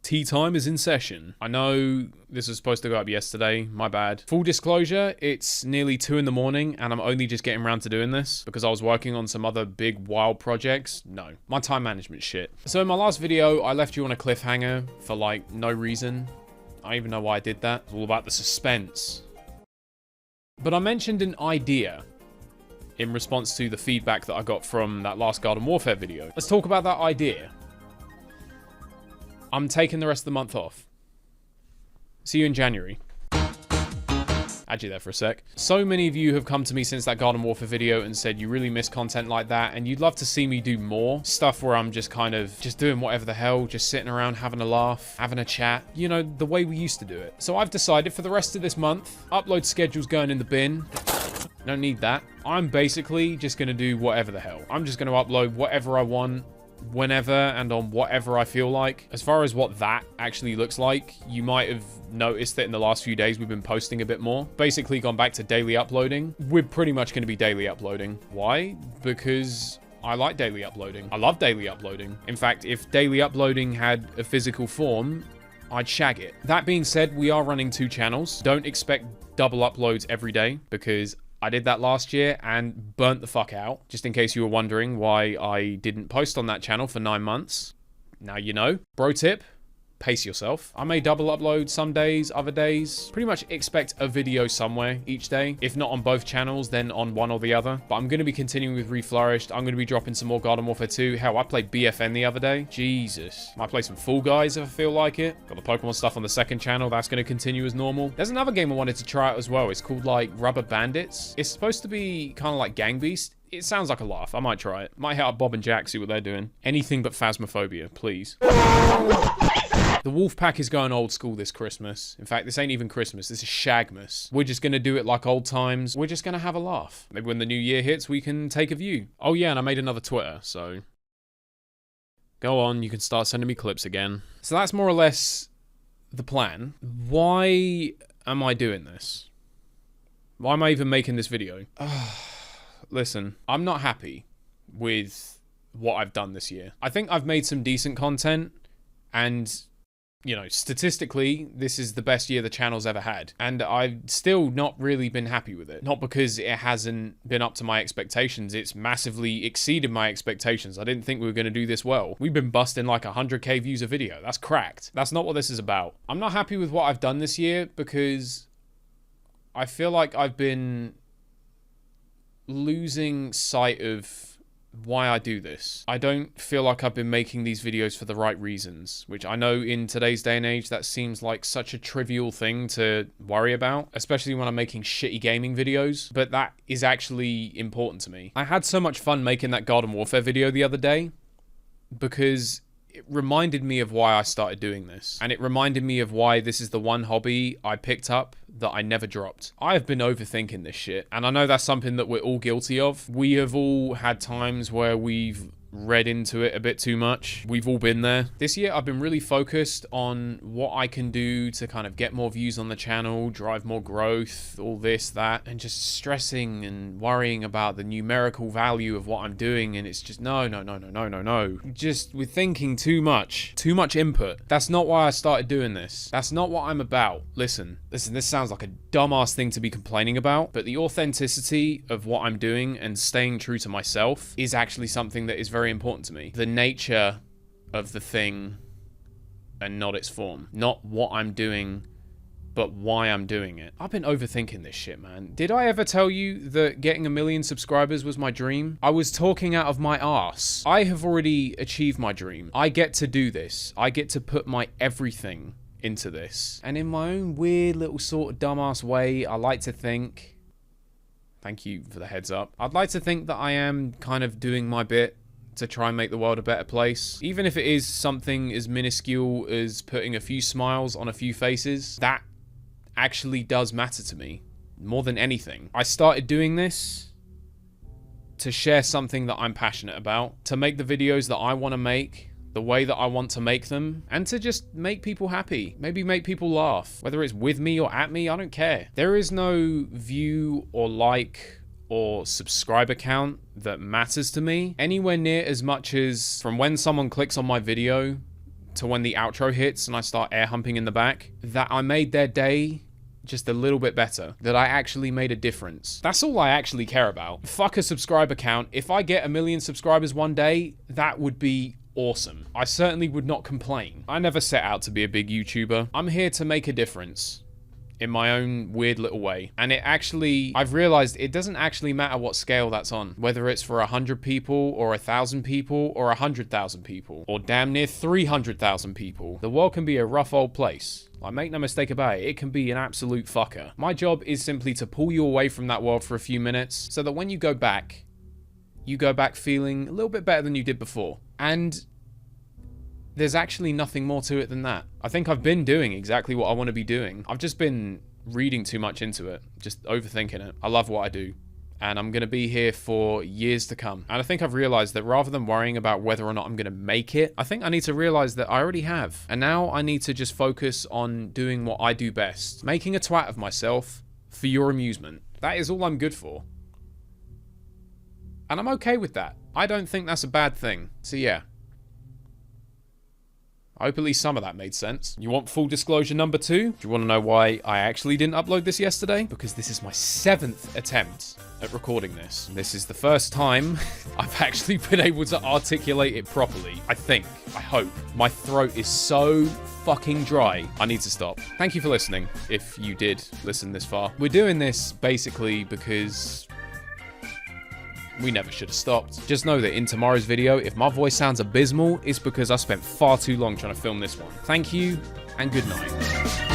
Tea time is in session. I know this was supposed to go up yesterday, my bad. Full disclosure, it's nearly 2 in the morning and I'm only just getting around to doing this because I was working on some other big wild projects. No, my time management shit. So in my last video, I left you on a cliffhanger for like no reason. I don't even know why I did that. It's all about the suspense. But I mentioned an idea in response to the feedback that I got from that last Garden Warfare video. Let's talk about that idea. I'm taking the rest of the month off. See you in January. Add you there for a sec. So many of you have come to me since that Garden Warfare video and said you really miss content like that and you'd love to see me do more stuff where I'm just kind of just doing whatever the hell, just sitting around having a laugh, having a chat, you know, the way we used to do it. So I've decided for the rest of this month, upload schedule's going in the bin. Don't need that. I'm basically just going to do whatever the hell. I'm just going to upload whatever I want, whenever and on whatever I feel like. As far as what that actually looks like, you might have noticed that in the last few days we've been posting a bit more. Basically gone back to daily uploading. We're pretty much going to be daily uploading. Why? Because I like daily uploading. I love daily uploading. In fact, if daily uploading had a physical form, I'd shag it. That being said, we are running 2 channels. Don't expect double uploads every day because I did that last year and burnt the fuck out. Just in case you were wondering why I didn't post on that channel for 9 months. Now you know. Bro tip, pace yourself. I may double upload some days, other days. Pretty much expect a video somewhere each day. If not on both channels, then on one or the other. But I'm going to be continuing with Reflourished. I'm going to be dropping some more Garden Warfare 2. Hell, I played BFN the other day. Jesus. Might play some Fall Guys if I feel like it. Got the Pokemon stuff on the second channel. That's going to continue as normal. There's another game I wanted to try out as well. It's called like Rubber Bandits. It's supposed to be kind of like Gang Beast. It sounds like a laugh. I might try it. Might hit up Bob and Jack, see what they're doing. Anything but Phasmophobia, please. The wolf pack is going old school this Christmas. In fact, this ain't even Christmas. This is Shagmas. We're just going to do it like old times. We're just going to have a laugh. Maybe when the new year hits, we can take a view. Oh yeah, and I made another Twitter, so go on. You can start sending me clips again. So that's more or less the plan. Why am I doing this? Why am I even making this video? Listen, I'm not happy with what I've done this year. I think I've made some decent content and, you know, statistically, this is the best year the channel's ever had. And I've still not really been happy with it. Not because it hasn't been up to my expectations. It's massively exceeded my expectations. I didn't think we were going to do this well. We've been busting like 100k views a video. That's cracked. That's not what this is about. I'm not happy with what I've done this year because I feel like I've been losing sight of why I do this. I don't feel like I've been making these videos for the right reasons, which I know in today's day and age that seems like such a trivial thing to worry about, especially when I'm making shitty gaming videos, but that is actually important to me. I had so much fun making that Garden Warfare video the other day because it reminded me of why I started doing this. And it reminded me of why this is the one hobby I picked up that I never dropped. I have been overthinking this shit. And I know that's something that we're all guilty of. We have all had times where we've read into it a bit too much. We've all been there. This year, I've been really focused on what I can do to kind of get more views on the channel, drive more growth, all this, that, and just stressing and worrying about the numerical value of what I'm doing. And it's just, no. Just, we're thinking too much input. That's not why I started doing this. That's not what I'm about. Listen, this sounds like a dumbass thing to be complaining about, but the authenticity of what I'm doing and staying true to myself is actually something that is very important to me. The nature of the thing and not its form. Not what I'm doing, but why I'm doing it. I've been overthinking this shit, man. Did I ever tell you that getting 1 million subscribers was my dream? I was talking out of my arse. I have already achieved my dream. I get to do this. I get to put my everything into this. And in my own weird little sort of dumbass way, I like to think, thank you for the heads up, I'd like to think that I am kind of doing my bit to try and make the world a better place. Even if it is something as minuscule as putting a few smiles on a few faces, that actually does matter to me more than anything. I started doing this to share something that I'm passionate about, to make the videos that I want to make, the way that I want to make them, and to just make people happy. Maybe make people laugh. Whether it's with me or at me, I don't care. There is no view or like or subscriber count that matters to me anywhere near as much as from when someone clicks on my video to when the outro hits and I start air humping in the back, that I made their day just a little bit better, that I actually made a difference. That's all I actually care about. Fuck a subscriber count. If I get 1 million subscribers one day, that would be awesome. I certainly would not complain. I never set out to be a big YouTuber. I'm here to make a difference in my own weird little way. And I've realized it doesn't actually matter what scale that's on, whether it's for 100 people or 1,000 people or 100,000 people or damn near 300,000 people. The world can be a rough old place. Like, make no mistake about it, it can be an absolute fucker. My job is simply to pull you away from that world for a few minutes so that when you go back feeling a little bit better than you did before. And there's actually nothing more to it than that. I think I've been doing exactly what I want to be doing. I've just been reading too much into it, just overthinking it. I love what I do, and I'm going to be here for years to come. And I think I've realized that rather than worrying about whether or not I'm going to make it, I think I need to realize that I already have. And now I need to just focus on doing what I do best, making a twat of myself for your amusement. That is all I'm good for. And I'm okay with that. I don't think that's a bad thing. So yeah. I hope at least some of that made sense. You want full disclosure number 2? Do you want to know why I actually didn't upload this yesterday? Because this is my 7th attempt at recording this. This is the first time I've actually been able to articulate it properly. I think. I hope. My throat is so fucking dry. I need to stop. Thank you for listening, if you did listen this far. We're doing this basically because we never should have stopped. Just know that in tomorrow's video, if my voice sounds abysmal, it's because I spent far too long trying to film this one. Thank you, and good night.